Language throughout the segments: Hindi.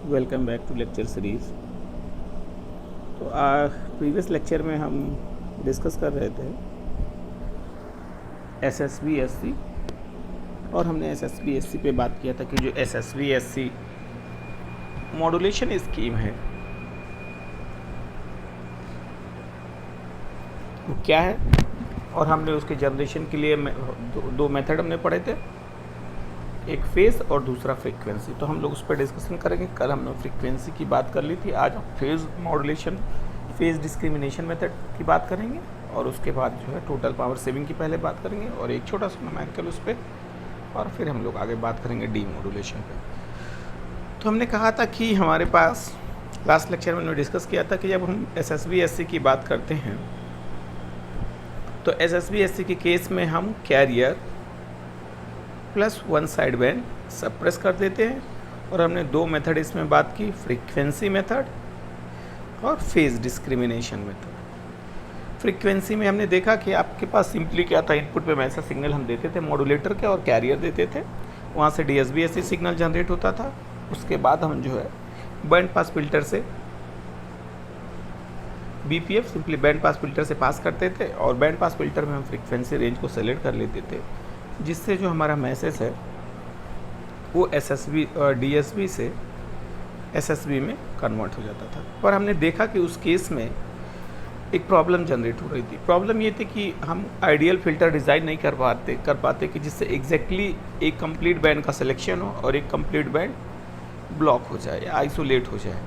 Welcome back to lecture series. तो प्रीवियस लेक्चर में हम डिस्कस कर रहे थे एसएसबी एससी, और हमने एसएसबी एससी पे बात किया था कि जो एसएसबी एससी मॉड्यूलेशन स्कीम है वो क्या है, और हमने उसके जनरेशन के लिए दो मेथड हमने पढ़े थे, एक फेज़ और दूसरा फ्रीक्वेंसी। तो हम लोग उस पर डिस्कशन करेंगे। कल हमने फ्रीक्वेंसी की बात कर ली थी, आज हम phase modulation, phase discrimination method की बात करेंगे, और उसके बाद जो है टोटल पावर सेविंग की पहले बात करेंगे और एक छोटा सा न्यूमेरिकल उस पर, और फिर हम लोग आगे बात करेंगे डी मॉड्यूलेशन पे। तो हमने कहा था कि हमारे पास लास्ट लेक्चर में हमने डिस्कस किया था कि जब हम एसएसबी एससी की बात करते हैं तो एसएसबी एससी के केस में हम carrier plus one side band suppress कर देते हैं, और हमने दो मेथड इसमें बात की, फ्रीक्वेंसी मेथड और फेज़ डिस्क्रिमिनेशन मेथड। फ्रीक्वेंसी में हमने देखा कि आपके पास सिंपली क्या था, इनपुट पे वैसा सिग्नल हम देते थे मॉड्यूलेटर के और कैरियर देते थे, वहाँ से डीएसबी सिग्नल जनरेट होता था। उसके बाद हम जो है बैंड पास फिल्टर से BPF simply band pass filter से पास करते थे, और बैंड पास फिल्टर में हम फ्रीक्वेंसी रेंज को सेलेक्ट कर लेते थे, जिससे जो हमारा मैसेज है वो एसएसबी डीएसबी से एसएसबी में कन्वर्ट हो जाता था। पर हमने देखा कि उस केस में एक प्रॉब्लम जनरेट हो रही थी। प्रॉब्लम ये थी कि हम आइडियल फ़िल्टर डिज़ाइन नहीं कर पाते कि जिससे एग्जैक्टली एक कंप्लीट बैंड का सिलेक्शन हो और एक कंप्लीट बैंड ब्लॉक हो जाए या आइसोलेट हो जाए,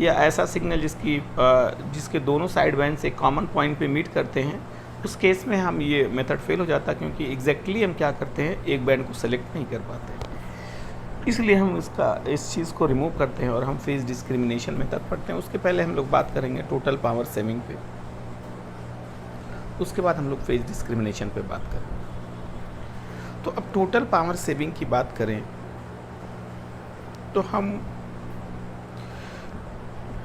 या ऐसा सिग्नल जिसके दोनों साइड बैंड से कॉमन पॉइंट पे मीट करते हैं। उस केस में हम ये मेथड फेल हो जाता, क्योंकि एग्जैक्टली हम क्या करते हैं, एक बैंड को सेलेक्ट नहीं कर पाते। इसलिए हम इस चीज़ को रिमूव करते हैं और हम फेज़ डिस्क्रिमिनेशन मेथड पढ़ते हैं। उसके पहले हम लोग बात करेंगे टोटल पावर सेविंग पे, उसके बाद हम लोग फेज़ डिस्क्रिमिनेशन पे बात करेंगे। तो अब टोटल पावर सेविंग की बात करें तो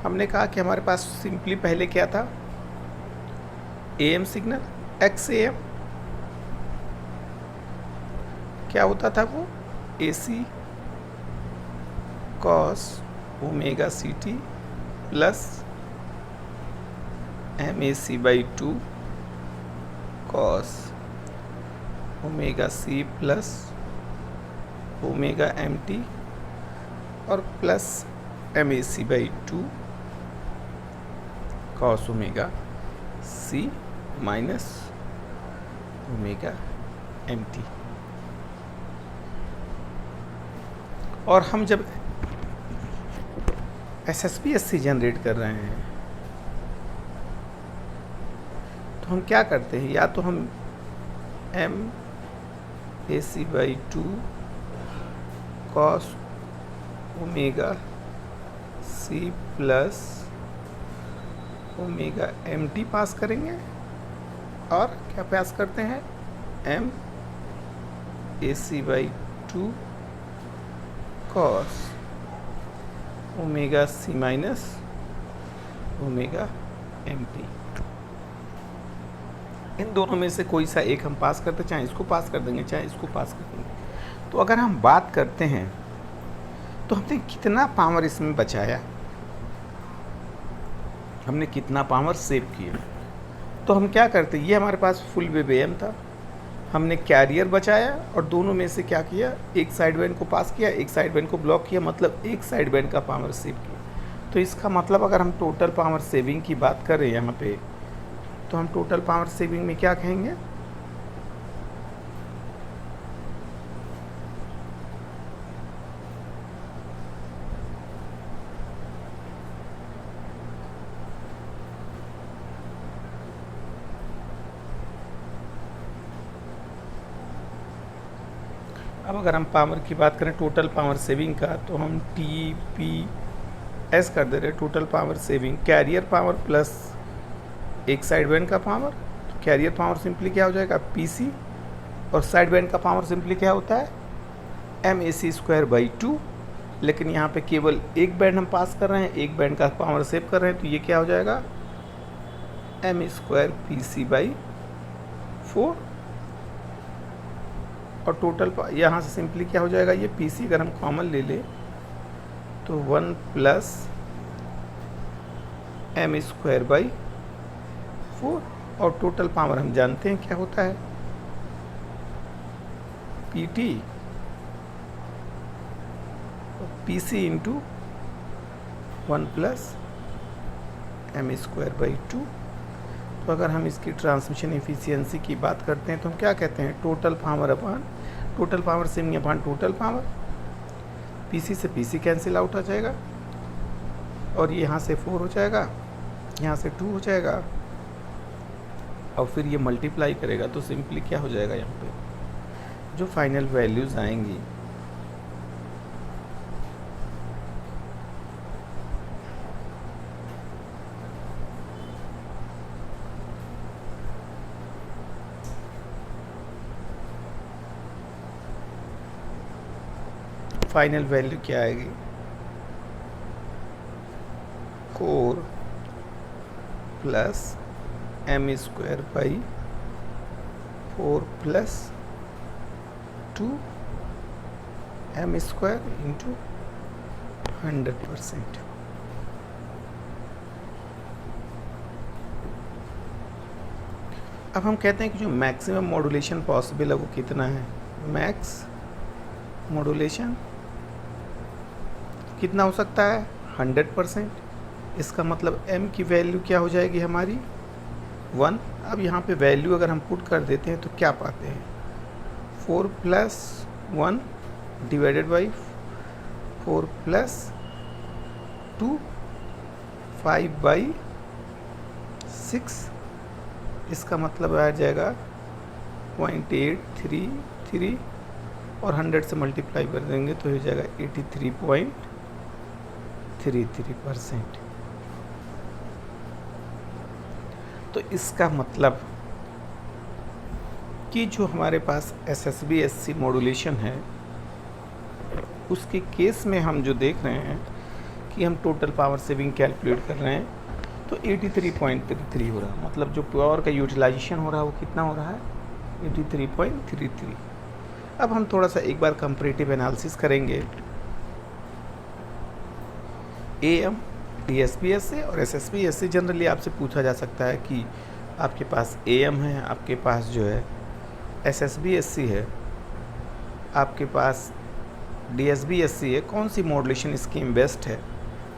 हमने कहा कि हमारे पास सिंपली पहले क्या था, एएम सिग्नल एक्स एएम क्या होता था, वो A C cos omega C T plus M A C by 2 cos omega C plus omega M T और plus M A C by 2 cos omega C minus omega M T. और हम जब एसएसबी एससी जनरेट कर रहे हैं तो हम क्या करते हैं, या तो हम M A C by 2 cos omega C plus omega M T pass करेंगे, और क्या पास करते हैं, M A C by 2 cos omega C minus omega M T. इन दोनों में से कोई सा एक हम पास करते, चाहे इसको पास कर देंगे चाहे इसको पास कर देंगे। तो अगर हम बात करते हैं तो हमने कितना पावर इसमें बचाया, हमने कितना पावर सेव किया। तो हम क्या करते, ये हमारे पास फुल वेव एम था, हमने कैरियर बचाया और दोनों में से क्या किया, एक साइड बैंड को पास किया, एक साइड बैंड को ब्लॉक किया, मतलब एक साइड बैंड का पावर सेव किया। तो इसका मतलब अगर हम टोटल पावर सेविंग की बात करें यहाँ पे, तो हम टोटल पावर सेविंग में क्या कहेंगे, अब अगर हम पावर की बात करें टोटल पावर सेविंग का, तो हम टी पी एस कर दे रहे, total power saving carrier power plus एक साइड बैंड का पावर। तो कैरियर पावर सिंपली क्या हो जाएगा, पीसी, और साइड बैंड का पावर सिंपली क्या होता है, M A C square by 2। लेकिन यहाँ पे केवल एक बैंड हम पास कर रहे हैं, एक बैंड का पावर सेव कर रहे हैं, तो ये क्या हो जाएगा, M square P C by 4। और टोटल यहाँ से सिंपली क्या हो जाएगा, ये पी सी अगर हम कॉमन ले लें तो 1 प्लस एम स्क्वायर बाई 4, और टोटल पावर हम जानते हैं क्या होता है, PT PC into 1 plus M square by 2। तो अगर हम इसकी ट्रांसमिशन एफिशिएंसी की बात करते हैं तो हम क्या कहते हैं, टोटल पावर अपान टोटल पावर सेमी अपान टोटल पावर। PC से PC कैंसिल आउट हो जाएगा, और ये यहाँ से 4 हो जाएगा, यहाँ से 2 हो जाएगा, और फिर ये मल्टीप्लाई करेगा तो सिंपली क्या हो जाएगा, यहाँ पे जो फाइनल वैल्यूज आएंगी फाइनल वैल्यू क्या आएगी, कोर plus M square by 4 plus 2 M square into 100%। अब हम कहते हैं कि जो मैक्सिमम मॉड्यूलेशन पॉसिबल है वो कितना है, मैक्स मॉड्यूलेशन कितना हो सकता है, 100%। इसका मतलब m की वैल्यू क्या हो जाएगी हमारी 1। अब यहाँ पे वैल्यू अगर हम पुट कर देते हैं तो क्या पाते हैं, 4 plus 1 divided by 4 plus 2 5 by 6। इसका मतलब आ जाएगा 0.833, और 100 से मल्टीप्लाई कर देंगे तो हो जाएगा 83.33%। तो इसका मतलब कि जो हमारे पास SSB SC मॉड्यूलेशन है उसके केस में हम जो देख रहे हैं कि हम टोटल पावर सेविंग कैलकुलेट कर रहे हैं तो 83.33 हो रहा है, मतलब जो पावर का यूटिलाइजेशन हो रहा है वो कितना हो रहा है, 83.33। अब हम थोड़ा सा एक बार कंपैरेटिव एनालिसिस करेंगे AM DSB SC और SSB SC। जनरली आपसे पूछा जा सकता है कि आपके पास AM है, आपके पास जो है SSB SC है, आपके पास DSB SC है, कौन सी मॉड्यूलेशन स्कीम बेस्ट है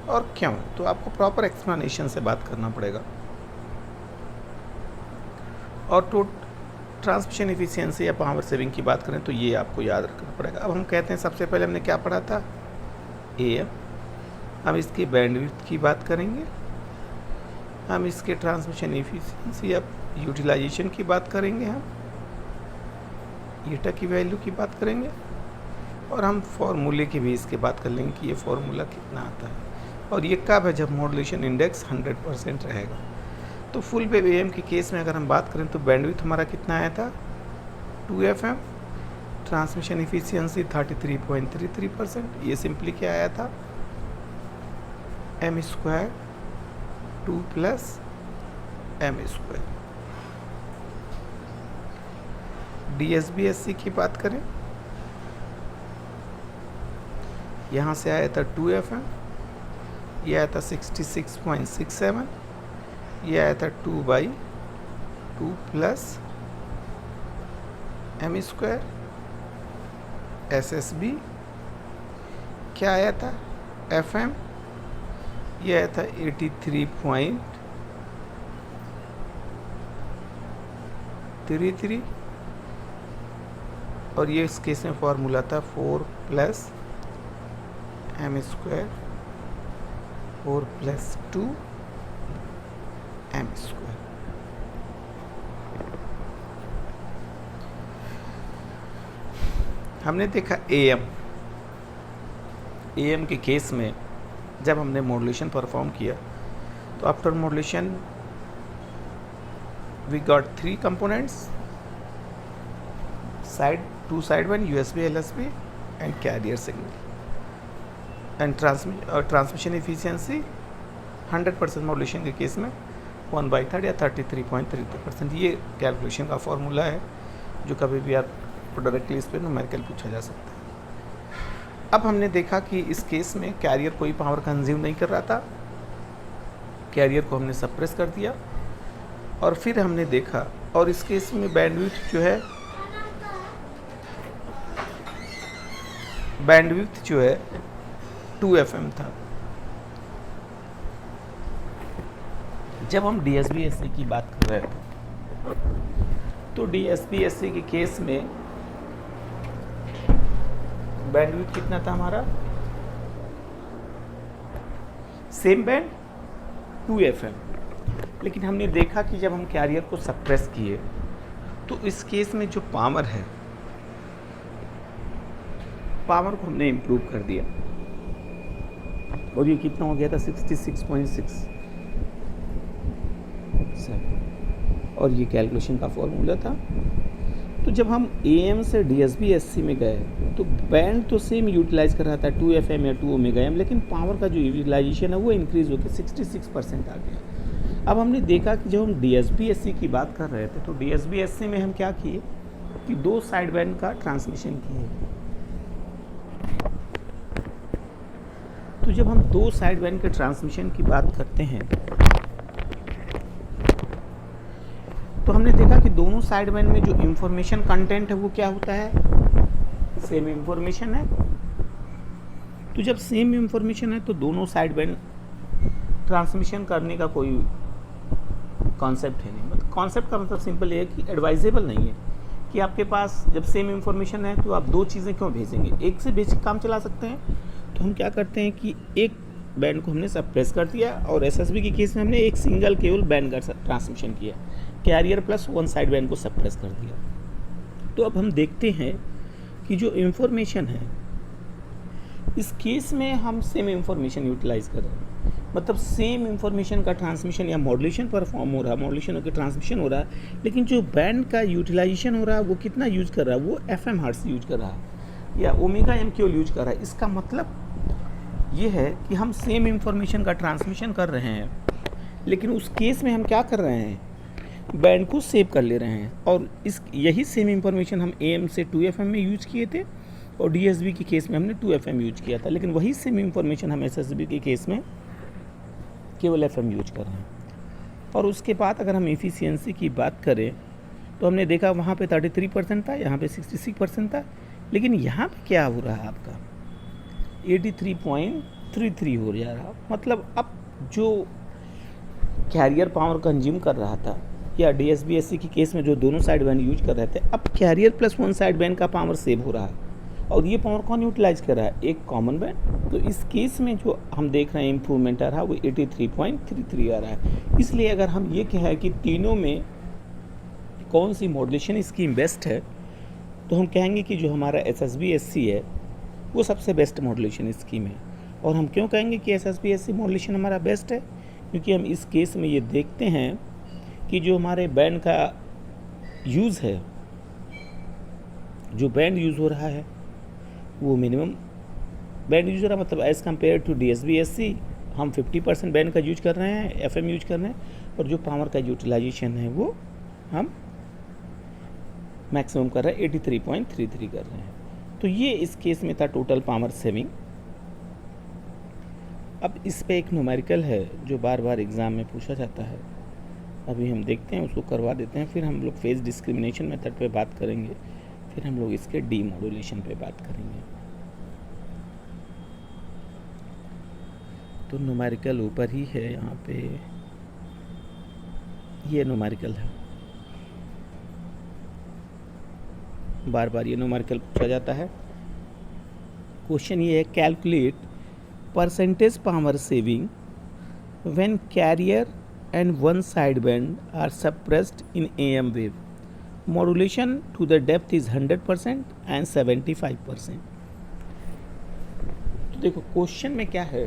और क्यों। तो आपको प्रॉपर एक्सप्लेनेशन से बात करना पड़ेगा। और ट्रांसमिशन एफिशिएंसी या पावर सेविंग की बात करें तो ये आपको याद रखना पड़ेगा। अब हम कहते हैं सबसे पहले हमने क्या पढ़ा था, AM। हम इसकी बैंडविड्थ की बात करेंगे, हम इसके ट्रांसमिशन एफिशिएंसी या यूटिलाइजेशन की बात करेंगे, हम ईटा की वैल्यू की बात करेंगे, और हम फॉर्मूले की भी इसके बात कर लेंगे कि ये फॉर्मूला कितना आता है, और ये कब है, जब मॉड्यूलेशन इंडेक्स 100% रहेगा। तो फुल वेव AM के केस में अगर हम बात करें तो बैंडविड्थ हमारा कितना आया था, 2 FM, ट्रांसमिशन एफिशिएंसी 33.33%। ये सिंपली क्या आया था, m square 2 plus m square. DSB SC की बात करें, यहाँ से आया था 2 FM, ये आया था 66.67, ये आया था 2/2 प्लस m स्क्वायर। SSB क्या आया था, FM, ये आया था 83.33, और ये इस केस में फॉर्मूला था 4 plus m square 4 plus 2 m square. हमने देखा AM के केस में जब हमने मॉड्यूलेशन परफॉर्म किया तो after modulation we got 3 components, two side one USB LSB and carrier signal, and transmission efficiency 100% modulation के केस में 1/3 या 33.33%। ये कैलकुलेशन का फॉर्मूला है जो कभी भी आप डायरेक्टली इस पर न्यूमेरिकल पूछा जा सकता है। अब हमने देखा कि इस केस में कैरियर कोई पावर कंज्यूम नहीं कर रहा था, कैरियर को हमने सप्रेस कर दिया। और फिर हमने देखा, और इस केस में बैंडविड्थ जो है 2 FM था। जब हम DSB-SC की बात कर रहे हैं तो DSB-SC के केस में बैंडविड्थ कितना था हमारा, सेम बैंड 2 FM। लेकिन हमने देखा कि जब हम कैरियर को सप्रेस किए तो इस केस में जो पावर है, पावर को हमने इम्प्रूव कर दिया, और ये कितना हो गया था 66.6, और ये कैलकुलेशन का फॉर्मूला था। तो जब हम AM से DSB-SC में गए तो बैंड तो सेम यूटिलाइज कर रहा था 2 FM या 2 ओमेगा M, लेकिन पावर का जो यूटिलाइजेशन है वो इंक्रीज होकर 66% आ गया। अब हमने देखा कि जब हम DSB-SC की बात कर रहे थे तो DSB-SC में हम क्या किए कि 2 साइड बैंड का ट्रांसमिशन किए। तो जब हम 2 साइड बैंड के ट्रांसमिशन की बात करते हैं तो हमने देखा कि दोनों साइड बैंड में जो इंफॉर्मेशन कंटेंट है वो क्या होता है, सेम इंफॉर्मेशन है। तो जब सेम इंफॉर्मेशन है तो दोनों साइड बैंड ट्रांसमिशन करने का कोई कॉन्सेप्ट है नहीं। मतलब कॉन्सेप्ट का मतलब सिंपल ये है कि एडवाइजेबल नहीं है कि आपके पास जब सेम इंफॉर्मेशन है तो आप 2 चीज़ें क्यों भेजेंगे, एक से बेसिक काम चला सकते हैं। तो हम क्या करते हैं कि एक बैंड को हमने सप्रेस कर दिया, और SSB के केस में हमने एक सिंगल केवल बैंड का ट्रांसमिशन किया, कैरियर प्लस 1 साइड बैंड को सप्रेस कर दिया। तो अब हम देखते हैं कि जो इंफॉर्मेशन है इस केस में हम सेम इंफॉर्मेशन यूटिलाइज कर रहे हैं, मतलब सेम इंफॉर्मेशन का ट्रांसमिशन या मॉड्यूलेशन परफॉर्म हो रहा है, मॉड्यूलेशन होकर ट्रांसमिशन हो रहा है, लेकिन जो बैंड का यूटिलाइजेशन हो रहा है वो कितना यूज कर रहा है, वो FM हर्ट्ज यूज कर रहा है या ओमेगा M क्यों यूज कर रहा है। इसका मतलब ये है कि हम सेम इंफॉर्मेशन का ट्रांसमिशन कर रहे हैं, लेकिन उस केस में हम क्या कर रहे हैं, बैंड को सेव कर ले रहे हैं। और यही सेम इंफॉर्मेशन हम AM से 2 FM में यूज किए थे, और DSB के केस में हमने 2 FM यूज किया था, लेकिन वही सेम इंफॉर्मेशन हम SSB के केस में केवल FM यूज कर रहे हैं। और उसके बाद अगर हम एफिशिएंसी की बात करें तो हमने देखा वहाँ पे 33% था, यहाँ पे 66% था, लेकिन यहाँ पे क्या हो रहा है आपका 83.33 हो जा रहा। मतलब अब जो कैरियर पावर कंज्यूम कर रहा था या DSB-SC के केस में जो दोनों साइड बैंड यूज कर रहे थे, अब कैरियर प्लस 1 साइड बैंड का पावर सेव हो रहा है, और ये पावर कौन यूटिलाइज कर रहा है, एक कॉमन बैंड। तो इस केस में जो हम देख रहे हैं इम्प्रूवमेंट आ रहा है वो 83.33 आ रहा है। इसलिए अगर हम ये कहें कि तीनों में कौन सी मॉड्यूलेशन स्कीम बेस्ट है, तो हम कहेंगे कि जो हमारा SSB-SC है वो सबसे बेस्ट मॉड्यूलेशन स्कीम है। और हम क्यों कहेंगे कि SSB-SC मॉड्यूलेशन हमारा बेस्ट है, क्योंकि हम इस केस में ये देखते हैं कि जो हमारे बैंड का यूज़ है, जो बैंड यूज़ हो रहा है वो मिनिमम बैंड यूज हो रहा है, मतलब एज़ कम्पेयर टू DSB-SC हम 50% बैंड का यूज कर रहे हैं, FM यूज कर रहे हैं, और जो पावर का यूटिलाइजेशन है वो हम मैक्सिमम कर रहे हैं 83.33 कर रहे हैं। तो ये इस केस में था टोटल पावर सेविंग। अब इस पे एक न्यूमेरिकल है जो बार बार एग्ज़ाम में पूछा जाता है, अभी हम देखते हैं, उसको करवा देते हैं, फिर हम लोग फेज डिस्क्रिमिनेशन मेथड पे बात करेंगे, फिर हम लोग इसके डीमॉड्यूलेशन पे बात करेंगे। तो न्यूमेरिकल ऊपर ही है, यहाँ पे ये न्यूमेरिकल है, बार बार ये न्यूमेरिकल पूछा जाता है। क्वेश्चन ये है, calculate percentage power saving when carrier and one sideband are suppressed in AM wave. Modulation to the depth is 100% and 75%. तो देखो क्वेश्चन में क्या है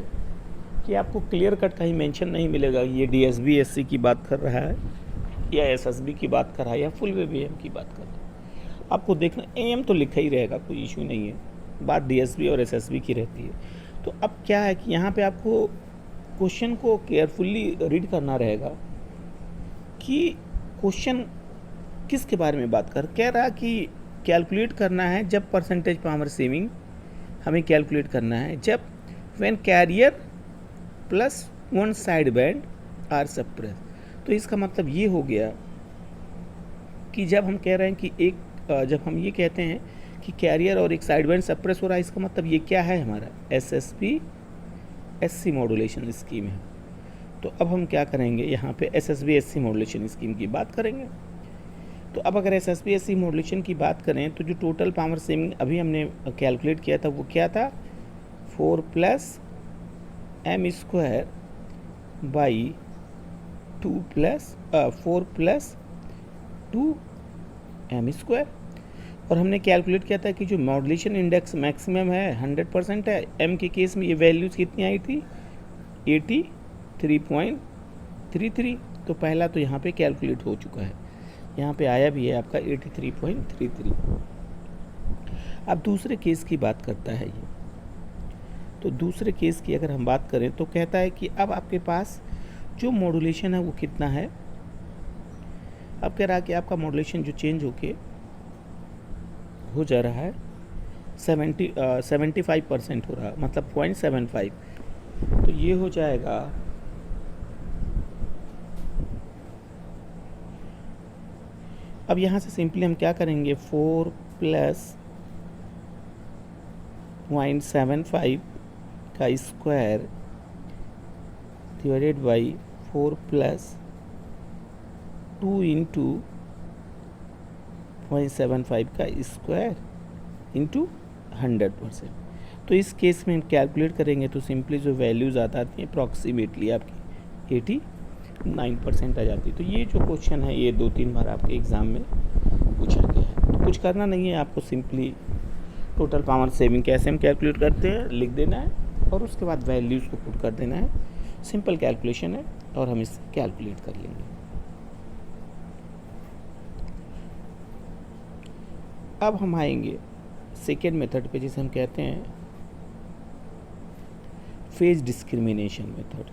कि आपको क्लियर कट कहीं मेंशन नहीं मिलेगा ये DSB-SC की बात कर रहा है या SSB की बात कर रहा है या फुल वेव AM की बात कर रहा है। आपको देखना AM तो लिखा ही रहेगा, कोई इशू नहीं है, बात DSB और SSB की रहती है। तो अब क्या है कि यहाँ पे आपको क्वेश्चन को केयरफुली रीड करना रहेगा कि क्वेश्चन किसके बारे में बात कह रहा कि कैलकुलेट करना है जब परसेंटेज पावर सेविंग हमें कैलकुलेट करना है जब when carrier plus one side band are suppress. तो इसका मतलब ये हो गया कि जब हम कह रहे हैं कि जब हम ये कहते हैं कि कैरियर और एक साइड बैंड सप्रेस हो रहा है, इसका मतलब ये क्या है, हमारा SSB SC मॉड्यूलेशन स्कीम है। तो अब हम क्या करेंगे, यहाँ पे SSB SC मॉड्यूलेशन स्कीम की बात करेंगे। तो अब अगर SSB SC मॉड्यूलेशन की बात करें तो जो टोटल पावर सेविंग अभी हमने कैलकुलेट किया था वो क्या था, 4 + m² बाई 4 + 2m²। और हमने कैलकुलेट किया था कि जो मॉड्यूलेशन इंडेक्स मैक्सिमम है 100% है, m के केस में ये वैल्यूज़ कितनी आई थी, 83.33। तो पहला तो यहाँ पे कैलकुलेट हो चुका है, यहाँ पे आया भी है आपका 83.33। अब दूसरे केस की बात करता है ये। तो दूसरे केस की अगर हम बात करें तो कहता है कि अब आपके पास जो मॉड्यूलेशन है वो कितना है। अब कह रहा है कि आपका मॉड्यूलेशन जो चेंज होके हो जा रहा है 75% हो रहा है, मतलब 0.75। तो ये हो जाएगा अब यहाँ से सिंपली हम क्या करेंगे, 4 + 0.75 का स्क्वायर डिवाइडेड बाई 4 + 2 इंटू 0.75 का स्क्वायर इंटू 100%। तो इस केस में हम कैलकुलेट करेंगे तो सिंपली जो वैल्यूज़ आती हैं अप्रॉक्सीमेटली आपकी 89% आ जाती है। तो ये जो क्वेश्चन है ये 2-3 बार आपके एग्ज़ाम में पूछा गया है। तो कुछ करना नहीं है, आपको सिंपली टोटल पावर सेविंग कैसे हम कैलकुलेट करते हैं लिख देना है और उसके बाद वैल्यूज़ को पुट कर देना है। सिंपल कैलकुलेशन है और हम इसे कैलकुलेट कर लेंगे। अब हम आएंगे सेकेंड मेथड पे, जिसे हम कहते हैं फेज डिस्क्रिमिनेशन मेथड।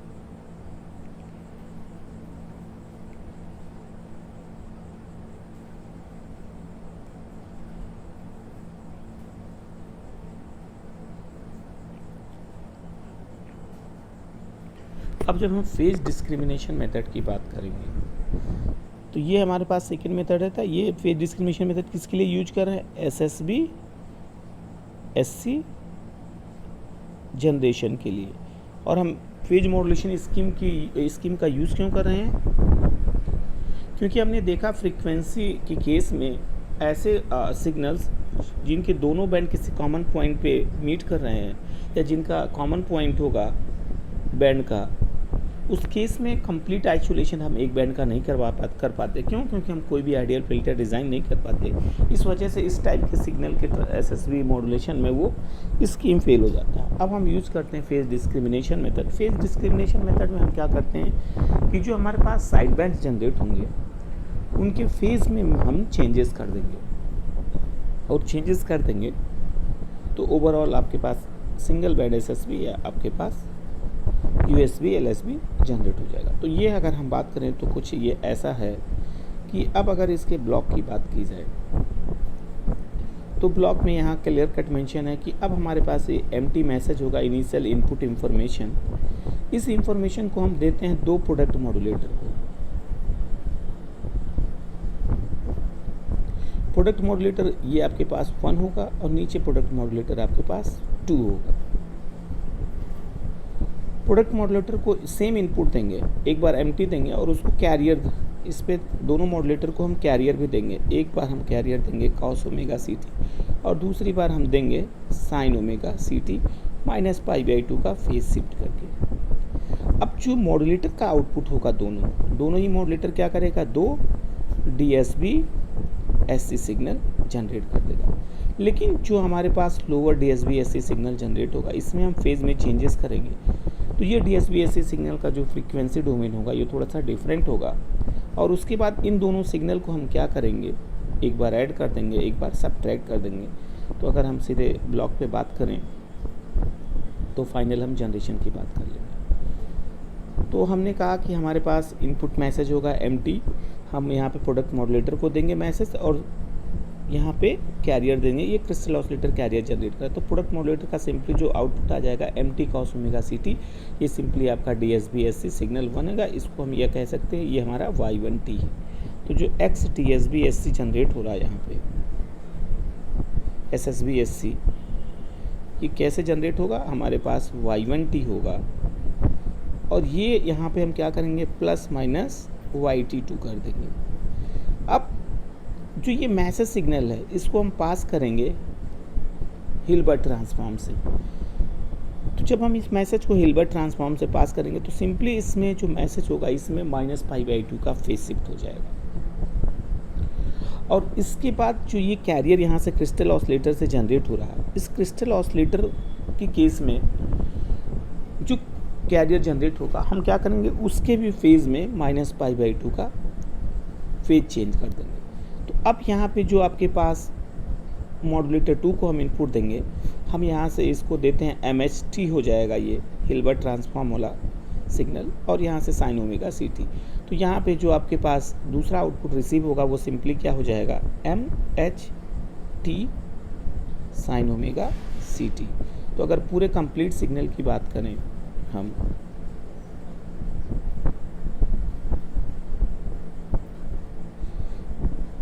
अब जब हम फेज डिस्क्रिमिनेशन मेथड की बात करेंगे तो ये हमारे पास सेकेंड मेथड है था। ये फेज डिस्क्रिमिनेशन मेथड किसके लिए यूज कर रहे हैं, SSB SC जनरेशन के लिए। और हम फेज मॉड्यूलेशन स्कीम का यूज़ क्यों कर रहे हैं, क्योंकि हमने देखा फ्रीक्वेंसी के केस में ऐसे सिग्नल्स जिनके दोनों बैंड किसी कॉमन पॉइंट पे मीट कर रहे हैं या जिनका कॉमन पॉइंट होगा बैंड का, उस केस में कंप्लीट आइसोलेशन हम एक बैंड का नहीं कर पाते। क्यों, क्योंकि हम कोई भी आइडियल फिल्टर डिज़ाइन नहीं कर पाते। इस वजह से इस टाइप के सिग्नल के SSB मॉड्यूलेशन में वो स्कीम फेल हो जाता है। अब हम यूज़ करते हैं phase discrimination method. Phase discrimination method में हम क्या करते हैं कि जो हमारे पास साइड बैंड जनरेट होंगे उनके फेज में हम चेंजेस कर देंगे, और चेंजेस कर देंगे तो ओवरऑल आपके पास सिंगल बैंड SSB या आपके पास USB LSB जनरेट हो जाएगा। तो ये अगर हम बात करें तो कुछ ये ऐसा है कि अब अगर इसके ब्लॉक की बात की जाए तो ब्लॉक में यहाँ क्लियर कट मेंशन है कि अब हमारे पास ये एम्प्टी मैसेज होगा, इनिशियल इनपुट इंफॉर्मेशन। इस इंफॉर्मेशन को हम देते हैं दो प्रोडक्ट मॉड्यूलेटर को। प्रोडक्ट मॉड्यूलेटर ये आपके पास 1 होगा और नीचे प्रोडक्ट मॉड्यूलेटर आपके पास 2 होगा। प्रोडक्ट मॉड्यूलेटर को सेम इनपुट देंगे, एक बार एम्प्टी देंगे और उसको कैरियर, इस पे दोनों मॉड्यूलेटर को हम कैरियर भी देंगे। एक बार हम कैरियर देंगे cos ω/CT और दूसरी बार हम देंगे sin ω/CT -π/2 का फेज शिफ्ट करके। अब जो मॉड्यूलेटर का आउटपुट होगा दोनों ही मॉड्यूलेटर क्या करेगा, 2 DSB SC सिग्नल जनरेट कर देगा। लेकिन जो हमारे पास lower DSB SC signal generate होगा इसमें हम फेज में चेंजेस करेंगे। तो ये DSB SC सिग्नल का जो फ्रीक्वेंसी डोमेन होगा ये थोड़ा सा डिफरेंट होगा। और उसके बाद इन दोनों सिग्नल को हम क्या करेंगे, एक बार ऐड कर देंगे, एक बार सबट्रैक्ट कर देंगे। तो अगर हम सीधे ब्लॉक पे बात करें तो फाइनल हम जनरेशन की बात कर लेंगे। तो हमने कहा कि हमारे पास इनपुट मैसेज होगा एम्प्टी, हम यहाँ पे प्रोडक्ट मॉड्यूलेटर को देंगे मैसेज और यहाँ पे कैरियर देंगे, ये क्रिस्टल ऑसिलेटर कैरियर जनरेट करा। तो प्रोडक्ट मॉड्यूलेटर का सिंपली जो आउटपुट आ जाएगा MT cos ओमेगा CT, ये सिंपली आपका DSB-SC सिग्नल बनेगा। इसको हम ये कह सकते हैं ये हमारा Y1T है। तो जो X TSB-SC जनरेट हो रहा है यहाँ पे SSB-SC, ये कैसे जनरेट होगा, हमारे पास Y1T होगा और ये यहाँ पे हम क्या करेंगे प्लस माइनस YT2 कर देंगे। अब जो ये मैसेज सिग्नल है इसको हम पास करेंगे हिल्बर्ट ट्रांसफॉर्म से। तो जब हम इस मैसेज को हिल्बर्ट ट्रांसफॉर्म से पास करेंगे तो सिंपली इसमें जो मैसेज होगा इसमें -π/2 का फेज शिफ्ट हो जाएगा। और इसके बाद जो ये कैरियर यहाँ से क्रिस्टल ऑसिलेटर से जनरेट हो रहा है, इस क्रिस्टल ऑसिलेटर के केस में जो कैरियर जनरेट होगा हम क्या करेंगे उसके भी फेज़ में -π/2 का फेज चेंज कर देंगे। तो अब यहाँ पे जो आपके पास मॉड्यूलेटर 2 को हम इनपुट देंगे, हम यहाँ से इसको देते हैं MHT हो जाएगा ये हिल्बर्ट ट्रांसफॉर्म वाला सिग्नल, और यहाँ से साइन ओमेगा CT। तो यहाँ पे जो आपके पास दूसरा आउटपुट रिसीव होगा वो सिंपली क्या हो जाएगा MHT साइन ओमेगा CT। तो अगर पूरे कंप्लीट सिग्नल की बात करें हम,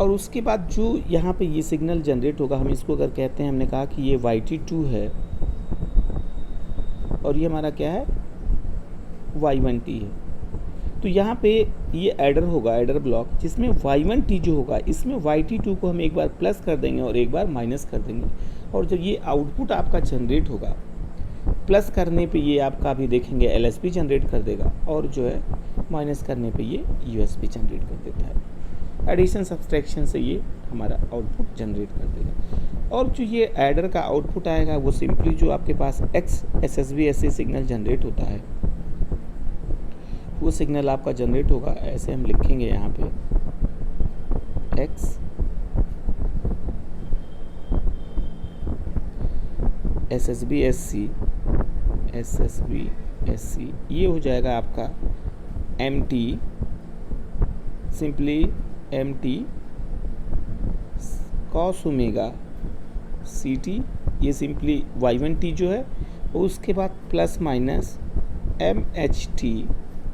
और उसके बाद जो यहाँ पे ये सिग्नल जनरेट होगा, हम इसको अगर कहते हैं, हमने कहा कि ये YT2 है और ये हमारा क्या है Y1T है। तो यहाँ पे ये एडर होगा, एडर ब्लॉक, जिसमें Y1T जो होगा इसमें YT2 को हम एक बार प्लस कर देंगे और एक बार माइनस कर देंगे। और जब ये आउटपुट आपका जनरेट होगा प्लस करने पे ये आपका अभी देखेंगे LSB जनरेट कर देगा, और जो है माइनस करने पे ये USB जनरेट कर देता है। एडिशन सब्सट्रैक्शन से ये हमारा आउटपुट जनरेट कर देगा। और जो ये एडर का आउटपुट आएगा वो सिंपली जो आपके पास X SSB-SC सिग्नल जनरेट होता है वो सिग्नल आपका जनरेट होगा। ऐसे हम लिखेंगे यहाँ पे X SSB-SC ये हो जाएगा आपका MT, simply MT cos omega CT, ये सिंपली Y1T जो है, और उसके बाद प्लस माइनस MHT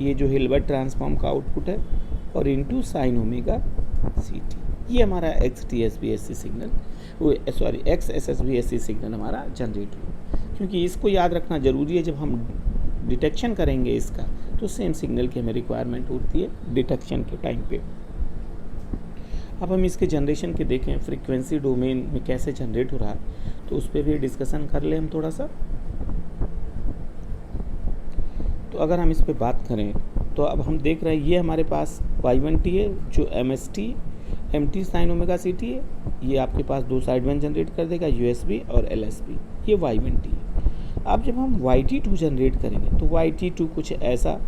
ये जो हिल्बर्ट ट्रांसफॉर्म का आउटपुट है, और इनटू साइन ओमेगा CT। ये हमारा X TSB-SC signal, X SSB-SC signal हमारा जनरेट हुआ। क्योंकि इसको याद रखना ज़रूरी है, जब हम डिटेक्शन करेंगे इसका तो सेम सिग्नल की हमें रिक्वायरमेंट होती है डिटेक्शन के टाइम पे। अब हम इसके जनरेशन के देखें फ्रीक्वेंसी डोमेन में कैसे जनरेट हो रहा है, तो उस पर भी डिस्कशन कर लें हम थोड़ा सा। तो अगर हम इस पर बात करें तो अब हम देख रहे हैं ये हमारे पास Y1T है, जो MT साइन ओमेगा CT है, ये आपके पास दो साइड में जनरेट कर देगा USB और LSB, ये Y1T है। अब जब हम YT2 जनरेट करेंगे तो YT2 कुछ ऐसा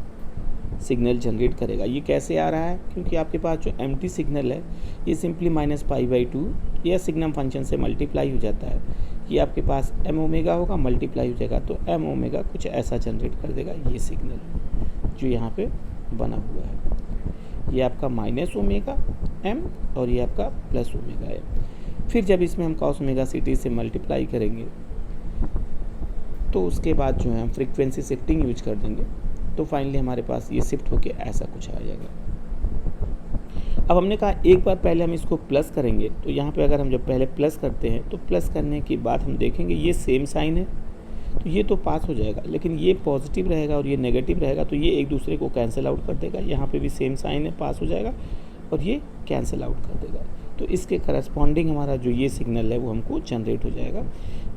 सिग्नल जनरेट करेगा। ये कैसे आ रहा है, क्योंकि आपके पास जो MT सिग्नल है ये सिंपली -π/2 या सिग्नम फंक्शन से मल्टीप्लाई हो जाता है। ये आपके पास m ओमेगा होगा, मल्टीप्लाई हो जाएगा तो m ओमेगा कुछ ऐसा जनरेट कर देगा ये सिग्नल जो यहाँ पे बना हुआ है। ये आपका -ओमेगा m और ये आपका +ओमेगा m। फिर जब इसमें हम cos ओमेगा CT से मल्टीप्लाई करेंगे तो उसके बाद जो है हम फ्रीक्वेंसी शिफ्टिंग यूज कर देंगे, तो फाइनली हमारे पास ये शिफ्ट होके ऐसा कुछ आ जाएगा। अब हमने कहा एक बार पहले हम इसको प्लस करेंगे, तो यहाँ पे अगर हम जब पहले प्लस करते हैं तो प्लस करने के बाद हम देखेंगे ये सेम साइन है, तो ये तो पास हो जाएगा, लेकिन ये पॉजिटिव रहेगा और ये नेगेटिव रहेगा तो ये एक दूसरे को कैंसिल आउट कर देगा। यहाँ पे भी सेम साइन है, पास हो जाएगा और ये कैंसिल आउट कर देगा। तो इसके करस्पॉन्डिंग हमारा जो ये सिग्नल है वो हमको जनरेट हो जाएगा।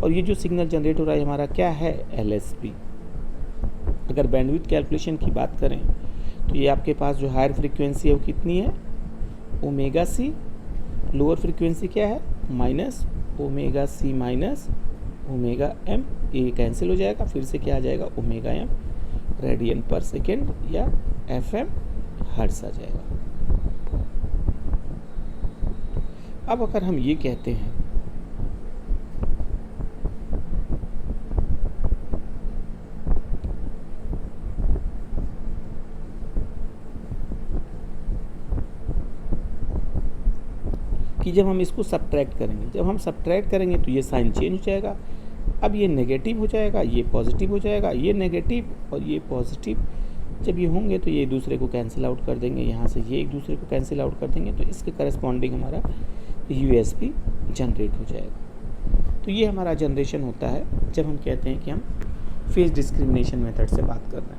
और ये जो सिग्नल जनरेट हो रहा है हमारा क्या है LSB। अगर बैंडविड्थ कैलकुलेशन की बात करें तो ये आपके पास जो हायर फ्रीक्वेंसी है वो कितनी है ओमेगा C, लोअर फ्रीक्वेंसी क्या है -ओमेगा C ओमेगा m, ये कैंसिल हो जाएगा, फिर से क्या आ जाएगा ओमेगा m रेडियन पर सेकेंड या FM हर्ट्ज आ जाएगा। अब अगर हम ये कहते हैं कि कि जब हम इसको सब्ट्रैक्ट करेंगे, जब हम सब्ट्रैक्ट करेंगे तो ये साइन चेंज हो जाएगा। अब ये नेगेटिव हो जाएगा, ये पॉजिटिव हो जाएगा, ये नेगेटिव और ये पॉजिटिव जब ये होंगे तो ये एक दूसरे को कैंसिल आउट कर देंगे, यहाँ से ये एक दूसरे को कैंसिल आउट कर देंगे, तो इसके करस्पॉन्डिंग हमारा यूएसबी जनरेट हो जाएगा। तो ये हमारा जनरेशन होता है जब हम कहते हैं कि हम फेस डिस्क्रिमिनेशन मेथड से बात कर रहे हैं।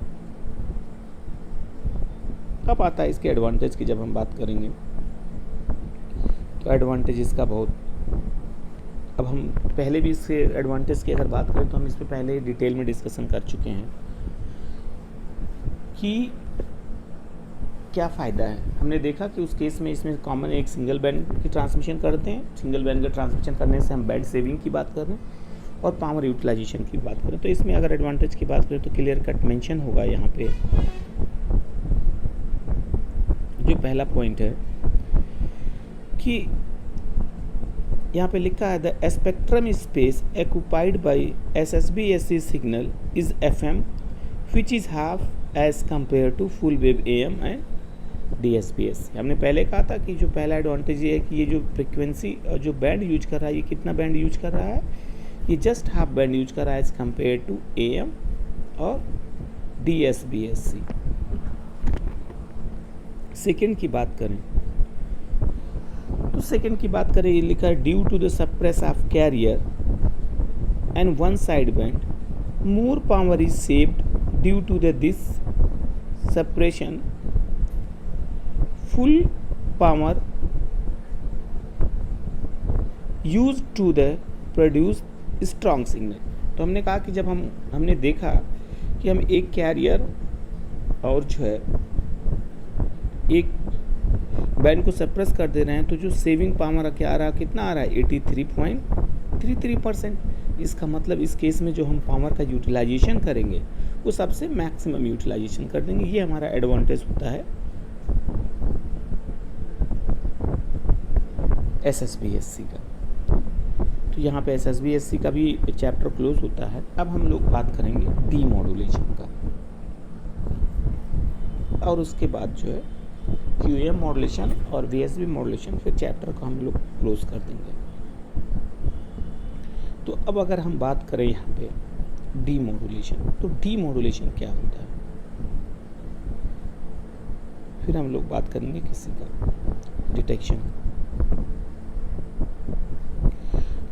अब आता है इसके एडवांटेज की जब हम बात करेंगे, तो एडवांटेज इसका बहुत, अब हम पहले भी इसके एडवांटेज की अगर बात करें तो हम इस पर पहले डिटेल में डिस्कशन कर चुके हैं कि क्या फ़ायदा है। हमने देखा कि उस केस में इसमें कॉमन एक सिंगल बैंड की ट्रांसमिशन करते हैं, सिंगल बैंड का ट्रांसमिशन करने से हम बैंड सेविंग की बात कर रहे हैं और पावर यूटिलाइजेशन की बात करें। तो इसमें अगर एडवांटेज की बात करें तो क्लियर कट मेंशन होगा यहाँ पे, जो पहला पॉइंट है कि यहाँ पे लिखा है the spectrum space occupied by SSBSC signal is FM which is half as compare to full wave AM and DSPS। हमने पहले कहा था कि जो पहला एडवांटेज ये है कि ये जो फ्रिक्वेंसी और जो बैंड यूज कर रहा है, ये कितना बैंड यूज कर रहा है, ये जस्ट हाफ बैंड यूज कर रहा है एज कम्पेयर टू AM और DSBSC। सेकेंड की बात करें तो सेकेंड की बात करें, ये लिखा है due to the suppress of carrier and one side band more power is saved due to the this suppression full power use to the produce strong signal. तो हमने कहा कि जब हमने देखा कि हम एक कैरियर और जो है एक बैंड को सप्रेस कर दे रहे हैं, तो जो सेविंग पावर क्या आ रहा है, कितना आ रहा है 83.33%। इसका मतलब इस केस में जो हम पावर का यूटिलाइजेशन करेंगे वो सबसे मैक्सिमम यूटिलाइजेशन कर देंगे। ये हमारा एडवांटेज होता है SSBSC का। तो यहाँ पे SSBSC का भी चैप्टर क्लोज होता है। अब हम लोग बात करेंगे डीमॉड्यूलेशन का, और उसके बाद जो है QAM मॉड्यूलेशन और VSB मॉड्यूलेशन, फिर चैप्टर को हम लोग क्लोज कर देंगे। तो अब अगर हम बात करें यहाँ पे डीमॉड्यूलेशन, तो डीमॉड्यूलेशन क्या होता है, फिर हम लोग बात करेंगे किसी का डिटेक्शन।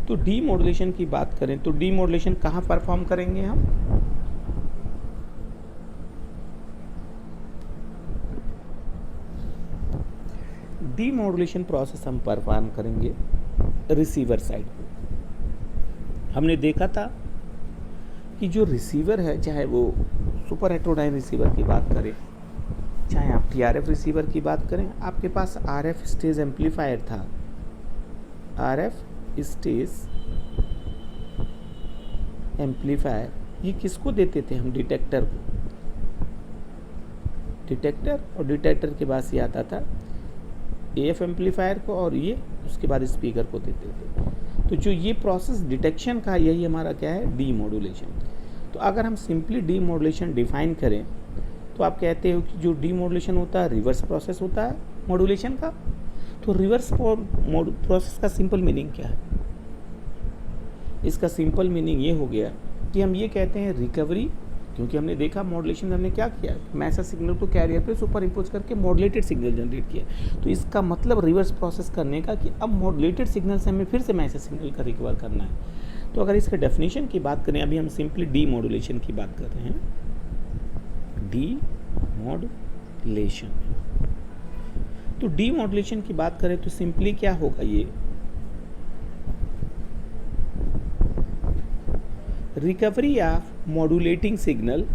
तो डीमॉड्यूलेशन की बात करें तो डीमॉड्यूलेशन कहाँ परफॉर्म करेंगे हम, डीमॉड्यूलेशन प्रोसेस हम परफॉर्म करेंगे रिसीवर साइड पे। हमने देखा था कि जो रिसीवर है, चाहे वो सुपर हेटेरोडाइन रिसीवर की बात करें, चाहे आप TRF रिसीवर की बात करें, आपके पास RF स्टेज एम्पलीफायर था। RF स्टेज एम्पलीफायर ये किसको देते थे हम, डिटेक्टर को। डिटेक्टर और डिटेक्टर के पास ये आता था AF एम्पलीफायर को, और ये उसके बाद स्पीकर को देते थे। तो जो ये प्रोसेस डिटेक्शन का, यही हमारा क्या है, डीमॉड्यूलेशन। तो अगर हम सिंपली डीमॉड्यूलेशन डिफाइन करें तो आप कहते हो कि जो डीमॉड्यूलेशन होता है रिवर्स प्रोसेस होता है मॉड्यूलेशन का। तो रिवर्स प्रोसेस का सिंपल मीनिंग क्या है, इसका सिंपल मीनिंग ये हो गया कि हम ये कहते हैं रिकवरी, क्योंकि हमने देखा मॉड्यूलेशन में हमने क्या किया, मैसेज सिग्नल को कैरियर पे सुपर इम्पोज करके मॉड्यूलेटेड सिग्नल जनरेट किया। तो इसका मतलब रिवर्स प्रोसेस करने का कि अब मॉड्यूलेटेड सिग्नल से हमें फिर से मैसेज सिग्नल का रिकवर करना है। तो अगर इसके डेफिनेशन की बात करें, अभी हम सिंपली डीमॉड्यूलेशन की बात कर रहे हैं, डीमॉड्यूलेशन। तो डीमॉड्यूलेशन की बात करें तो सिंपली क्या होगा, ये recovery of modulating signal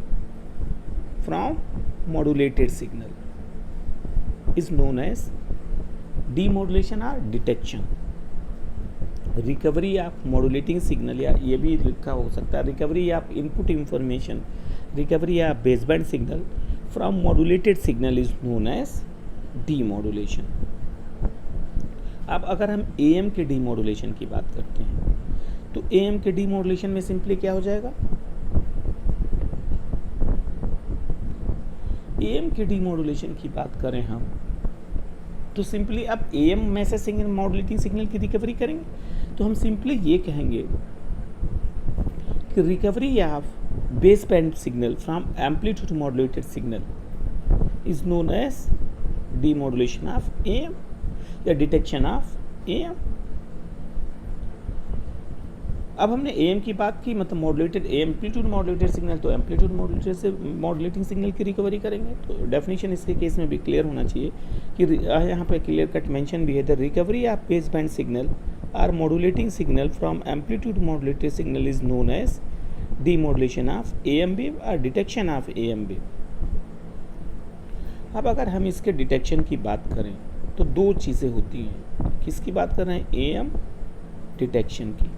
from modulated signal is known as demodulation or detection। Recovery of modulating signal, या ये भी लिखा हो सकता है recovery of input information, recovery of baseband signal from modulated signal is known as demodulation. अब अगर हम AM के डीमॉड्यूलेशन की बात करते हैं, तो AM के डीमॉड्यूलेशन में सिंपली क्या हो जाएगा, AM के डीमॉड्यूलेशन की बात करें हम तो सिंपली अब AM में से सिग्नल मॉड्यूलेटिंग सिग्नल की रिकवरी करेंगे, तो हम सिंपली ये कहेंगे कि recovery of base band signal from amplitude modulated signal is known as demodulation of AM या डिटेक्शन ऑफ AM। अब हमने AM की बात की, मतलब मॉड्यूलेटेड एम्पलीट्यूड मॉड्यूलेटेड सिग्नल, तो एम्पलीट्यूड मॉड्यूलेटेड से मॉड्यूलेटिंग सिग्नल की रिकवरी करेंगे। तो डेफिनेशन इसके केस में भी क्लियर होना चाहिए कि यहाँ पे क्लियर कट मेंशन भी है, the recovery of base band signal or modulating signal from amplitude modulated signal is known as demodulation of AM wave और डिटेक्शन ऑफ AM वेव। अब अगर हम इसके डिटेक्शन की बात करें तो दो चीज़ें होती हैं। किसकी बात कर रहे हैं? AM डिटेक्शन की।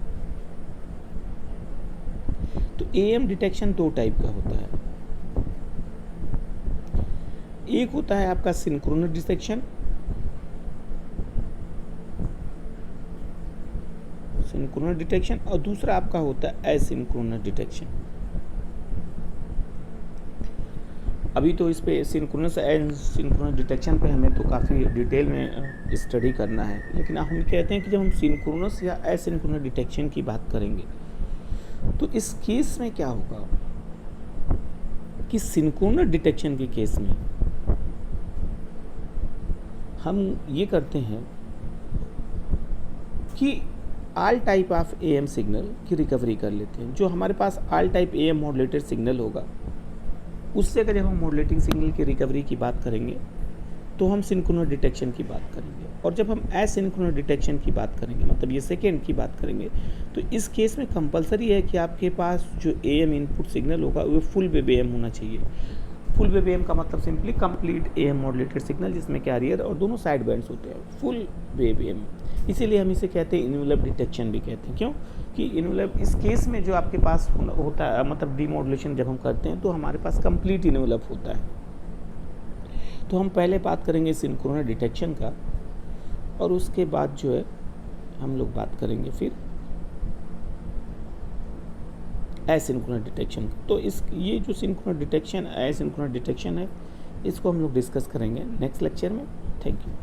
तो AM डिटेक्शन दो टाइप का होता है। एक होता है आपका सिंक्रोनस डिटेक्शन, और दूसरा आपका होता है एसिंक्रोनस डिटेक्शन। अभी तो इस पे सिंक्रोनस एसिंक्रोनस डिटेक्शन पे हमें तो काफ़ी डिटेल में स्टडी करना है, लेकिन हम कहते हैं कि जब हम सिंक्रोनस या एसिंक्रोनस डिटेक्शन की बात करेंगे तो इस केस में क्या होगा कि सिंक्रोनस डिटेक्शन के केस में हम ये करते हैं कि all type of AM signal की रिकवरी कर लेते हैं। जो हमारे पास all type AM modulated signal होगा, उससे अगर जब हम मॉड्यूलेटिंग सिग्नल की रिकवरी की बात करेंगे तो हम सिंक्रोनस डिटेक्शन की बात करेंगे। और जब हम एसिंक्रोनस डिटेक्शन की बात करेंगे, मतलब ये सेकेंड की बात करेंगे, तो इस केस में कंपलसरी है कि आपके पास जो AM इनपुट सिग्नल होगा वो फुल वेव AM होना चाहिए। फुल वेव AM का मतलब simply complete AM modulated signal जिसमें कैरियर और दोनों साइड बैंड्स होते हैं, फुल वेव AM। इसीलिए हम इसे कहते हैं इनवेलप डिटेक्शन भी कहते हैं। क्यों? कि इनवेलप इस केस में जो आपके पास होता है, मतलब डीमॉड्यूलेशन जब हम करते हैं तो हमारे पास कंप्लीट इनवेलप होता है। तो हम पहले बात करेंगे सिंक्रोनस डिटेक्शन का, और उसके बाद जो है हम लोग बात करेंगे फिर एसिंक्रोनस डिटेक्शन। तो ये जो सिंक्रोनस डिटेक्शन एसिंक्रोनस डिटेक्शन है, इसको हम लोग डिस्कस करेंगे नेक्स्ट लेक्चर में। Thank you.